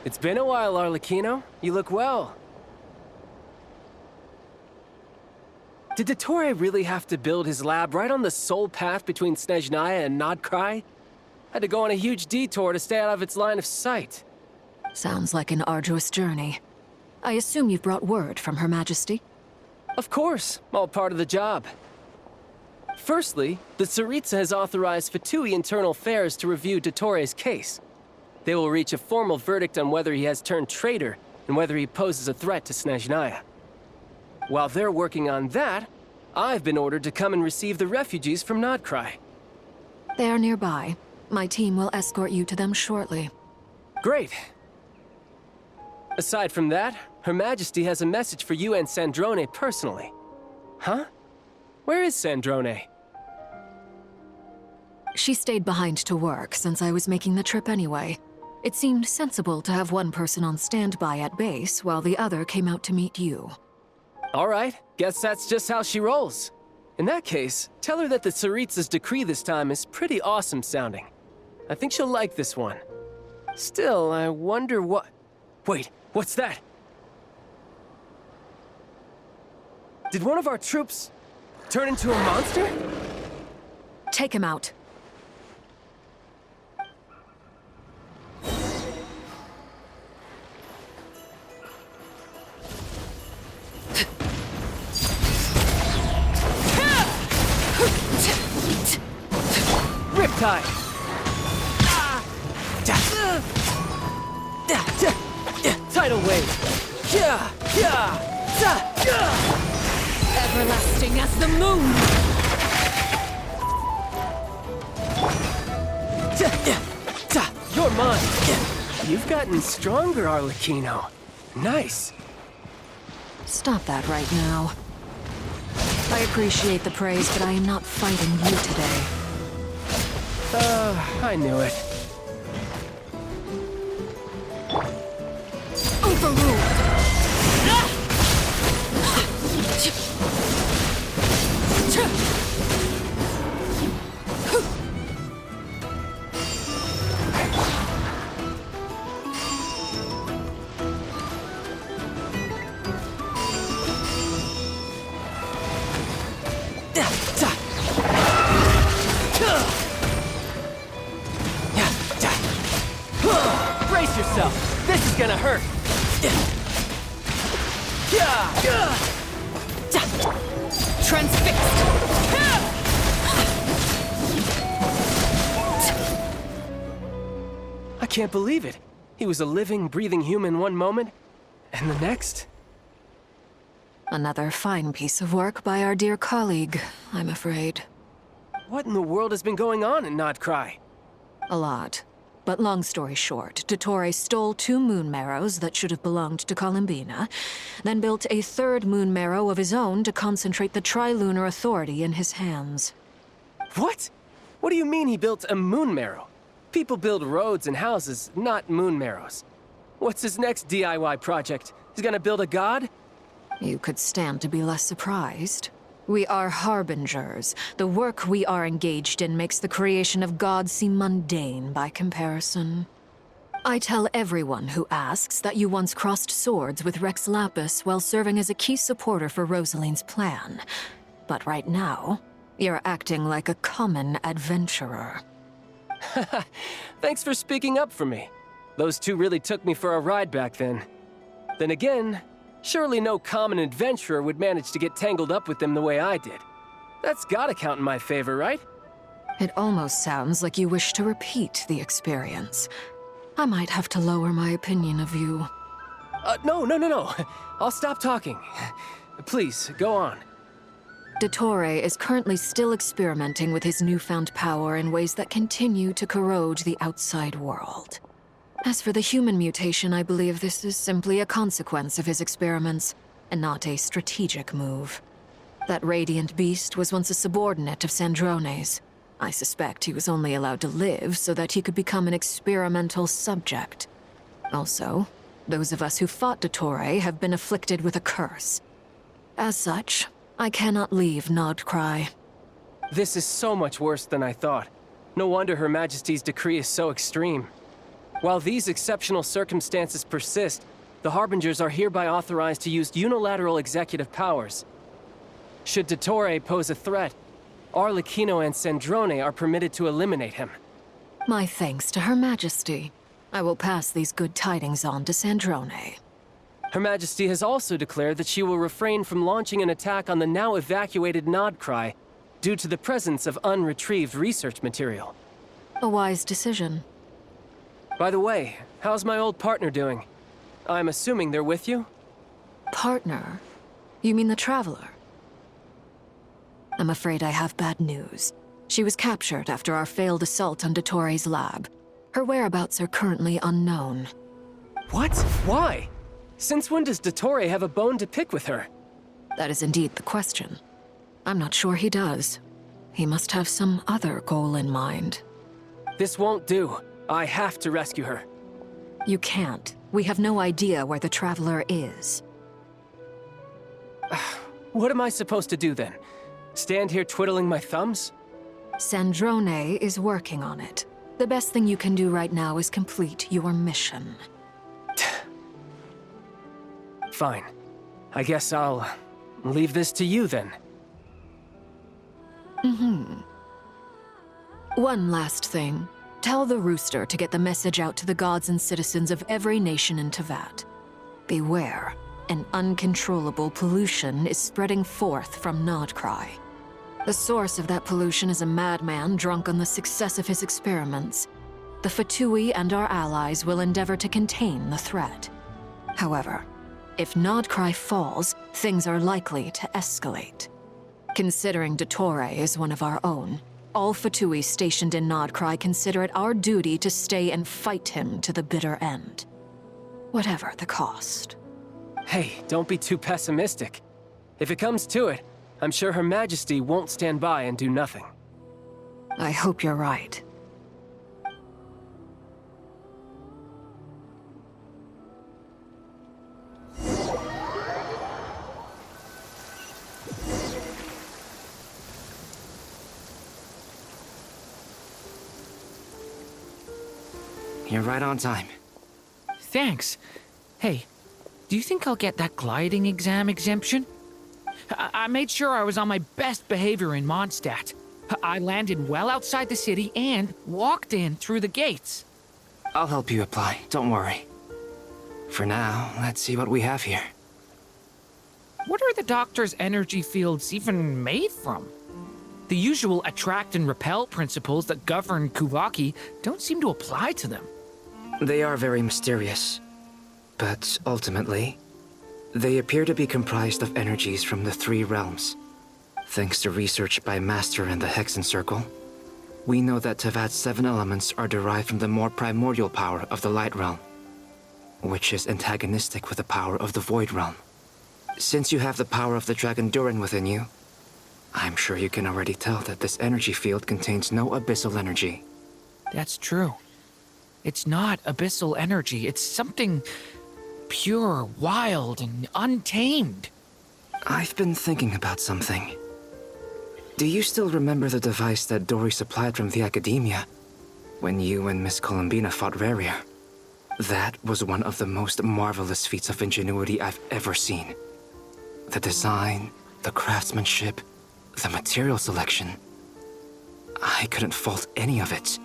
It's been a while, Arlecchino. You look well. Did Dottore really have to build his lab right on the sole path between Snezhnaya and Nodcry? Had to go on a huge detour to stay out of its line of sight. Sounds like an arduous journey. I assume you've brought word from Her Majesty? Of course, all part of the job. Firstly, the Tsaritsa has authorized Fatui Internal Affairs to review Dottore's case. They will reach a formal verdict on whether he has turned traitor and whether he poses a threat to Snezhnaya. While they're working on that, I've been ordered to come and receive the refugees from Nodcry. They are nearby. My team will escort you to them shortly. Great. Aside from that, Her Majesty has a message for you and Sandrone personally. Huh? Where is Sandrone? She stayed behind to work since I was making the trip anyway. It seemed sensible to have one person on standby at base while the other came out to meet you. All right, guess that's just how she rolls. In that case, tell her that the Tsaritsa's decree this time is pretty awesome sounding. I think she'll like this one. Still, I wonder what... Wait, what's that? Did one of our troops turn into a monster? Take him out. Riptide! Tidal wave! Everlasting as the moon! You're mine! You've gotten stronger, Arlecchino. Nice. Stop that right now. I appreciate the praise, but I am not fighting you today. I knew it. Overruled! Brace yourself! This is gonna hurt! Transfixed! I can't believe it. He was a living, breathing human one moment, and the next? Another fine piece of work by our dear colleague, I'm afraid. What in the world has been going on in Nodcry? A lot. But long story short, Dottore stole 2 moon marrows that should have belonged to Columbina, then built a 3rd moon marrow of his own to concentrate the Trilunar Authority in his hands. What? What do you mean he built a moon marrow? People build roads and houses, not moon marrows. What's his next DIY project? He's gonna build a god? You could stand to be less surprised. We are harbingers. The work we are engaged in makes the creation of gods seem mundane by comparison. I tell everyone who asks that you once crossed swords with Rex Lapis while serving as a key supporter for Rosaline's plan. But right now, you're acting like a common adventurer. Thanks for speaking up for me. Those 2 really took me for a ride back then. Then again, surely no common adventurer would manage to get tangled up with them the way I did. That's gotta count in my favor, right? It almost sounds like you wish to repeat the experience. I might have to lower my opinion of you. No. I'll stop talking. Please, go on. Dottore is currently still experimenting with his newfound power in ways that continue to corrode the outside world. As for the human mutation, I believe this is simply a consequence of his experiments, and not a strategic move. That radiant beast was once a subordinate of Sandrone's. I suspect he was only allowed to live so that he could become an experimental subject. Also, those of us who fought Dottore have been afflicted with a curse. As such, I cannot leave Nodcry. This is so much worse than I thought. No wonder Her Majesty's decree is so extreme. While these exceptional circumstances persist, the Harbingers are hereby authorized to use unilateral executive powers. Should Dottore pose a threat, Arlecchino and Sandrone are permitted to eliminate him. My thanks to Her Majesty. I will pass these good tidings on to Sandrone. Her Majesty has also declared that she will refrain from launching an attack on the now evacuated Nodcry due to the presence of unretrieved research material. A wise decision. By the way, how's my old partner doing? I'm assuming they're with you? Partner? You mean the Traveler? I'm afraid I have bad news. She was captured after our failed assault on Dottore's lab. Her whereabouts are currently unknown. What? Why? Since when does Dottore have a bone to pick with her? That is indeed the question. I'm not sure he does. He must have some other goal in mind. This won't do. I have to rescue her. You can't. We have no idea where the Traveler is. What am I supposed to do then? Stand here twiddling my thumbs? Sandrone is working on it. The best thing you can do right now is complete your mission. Fine. I guess I'll leave this to you then. One last thing. Tell the Rooster to get the message out to the gods and citizens of every nation in Teyvat. Beware. An uncontrollable pollution is spreading forth from Nodcry. The source of that pollution is a madman drunk on the success of his experiments. The Fatui and our allies will endeavor to contain the threat. However, if Nodcry falls, things are likely to escalate. Considering Dottore is one of our own, all Fatui stationed in Nodcry consider it our duty to stay and fight him to the bitter end. Whatever the cost. Hey, don't be too pessimistic. If it comes to it, I'm sure Her Majesty won't stand by and do nothing. I hope you're right. You're right on time. Thanks. Hey, do you think I'll get that gliding exam exemption? I made sure I was on my best behavior in Mondstadt. I landed well outside the city and walked in through the gates. I'll help you apply, don't worry. For now, let's see what we have here. What are the doctor's energy fields even made from? The usual attract and repel principles that govern Kuvaki don't seem to apply to them. They are very mysterious, but ultimately, they appear to be comprised of energies from the three realms. Thanks to research by Master in the Hexen Circle, we know that Teyvat's 7 elements are derived from the more primordial power of the Light Realm, which is antagonistic with the power of the Void Realm. Since you have the power of the Dragon Durin within you, I'm sure you can already tell that this energy field contains no abyssal energy. That's true. It's not abyssal energy, it's something pure, wild, and untamed. I've been thinking about something. Do you still remember the device that Dory supplied from the Academia when you and Miss Columbina fought Rarier? That was one of the most marvelous feats of ingenuity I've ever seen. The design, the craftsmanship, the material selection. I couldn't fault any of it.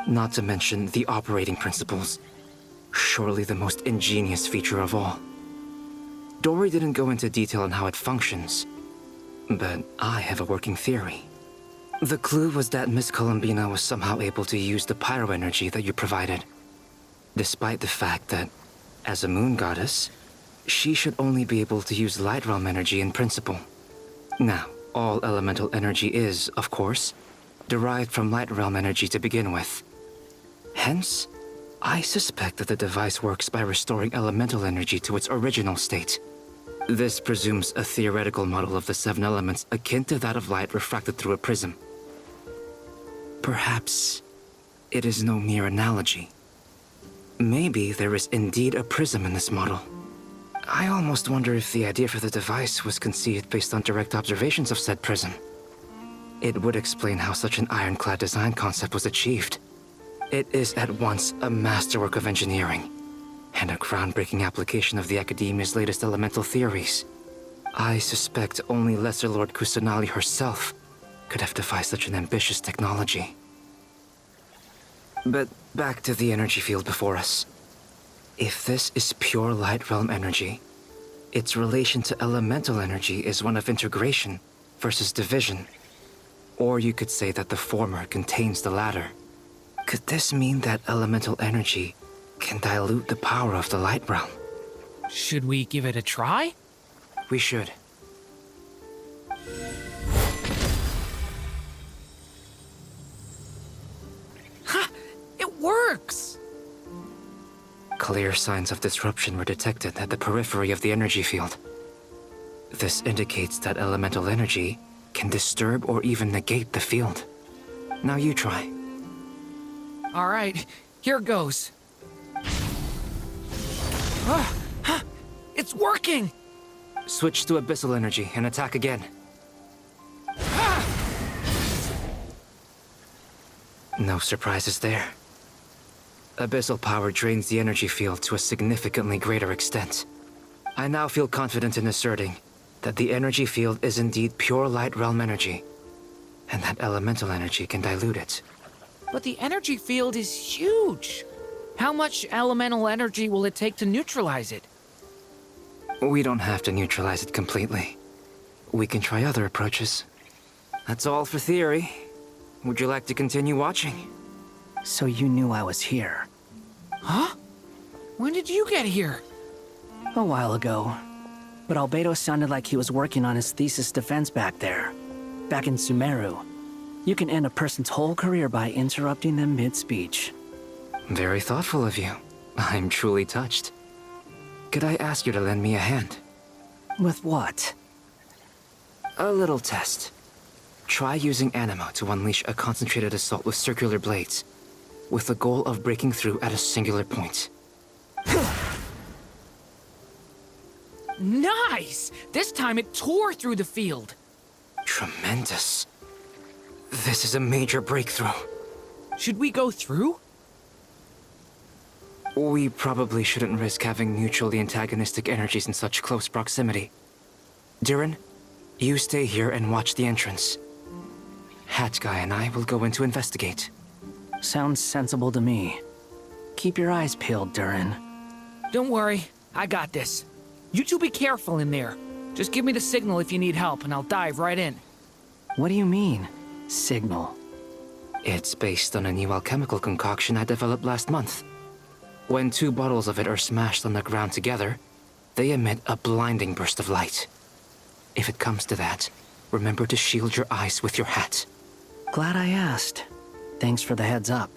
Not to mention the operating principles. Surely the most ingenious feature of all. Dory didn't go into detail on how it functions, but I have a working theory. The clue was that Miss Columbina was somehow able to use the pyro energy that you provided, despite the fact that, as a moon goddess, she should only be able to use Light Realm energy in principle. Now, all elemental energy is, of course, derived from Light Realm energy to begin with. Hence, I suspect that the device works by restoring elemental energy to its original state. This presumes a theoretical model of the 7 elements akin to that of light refracted through a prism. Perhaps it is no mere analogy. Maybe there is indeed a prism in this model. I almost wonder if the idea for the device was conceived based on direct observations of said prism. It would explain how such an ironclad design concept was achieved. It is at once a masterwork of engineering and a groundbreaking application of the Academia's latest elemental theories. I suspect only Lesser Lord Kusanali herself could have devised such an ambitious technology. But back to the energy field before us. If this is pure Light Realm energy, its relation to elemental energy is one of integration versus division. Or you could say that the former contains the latter. Could this mean that elemental energy can dilute the power of the Light Realm? Should we give it a try? We should. Ha! It works! Clear signs of disruption were detected at the periphery of the energy field. This indicates that elemental energy can disturb or even negate the field. Now you try. All right, here goes. Ah, ha! It's working! Switch to abyssal energy and attack again. No surprises there. Abyssal power drains the energy field to a significantly greater extent. I now feel confident in asserting that the energy field is indeed pure Light Realm energy, and that elemental energy can dilute it. But the energy field is huge. How much elemental energy will it take to neutralize it? We don't have to neutralize it completely. We can try other approaches. That's all for theory. Would you like to continue watching? So you knew I was here. Huh? When did you get here? A while ago. But Albedo sounded like he was working on his thesis defense back there. Back in Sumeru. You can end a person's whole career by interrupting them mid-speech. Very thoughtful of you. I'm truly touched. Could I ask you to lend me a hand? With what? A little test. Try using Animo to unleash a concentrated assault with circular blades, with the goal of breaking through at a singular point. Nice! This time it tore through the field. Tremendous. This is a major breakthrough. Should we go through? We probably shouldn't risk having mutually antagonistic energies in such close proximity. Durin, you stay here and watch the entrance. Hat Guy and I will go in to investigate. Sounds sensible to me. Keep your eyes peeled, Durin. Don't worry, I got this. You two be careful in there. Just give me the signal if you need help and I'll dive right in. What do you mean, signal? It's based on a new alchemical concoction I developed last month. When 2 bottles of it are smashed on the ground together, they emit a blinding burst of light. If it comes to that, remember to shield your eyes with your hat. Glad I asked. Thanks for the heads up.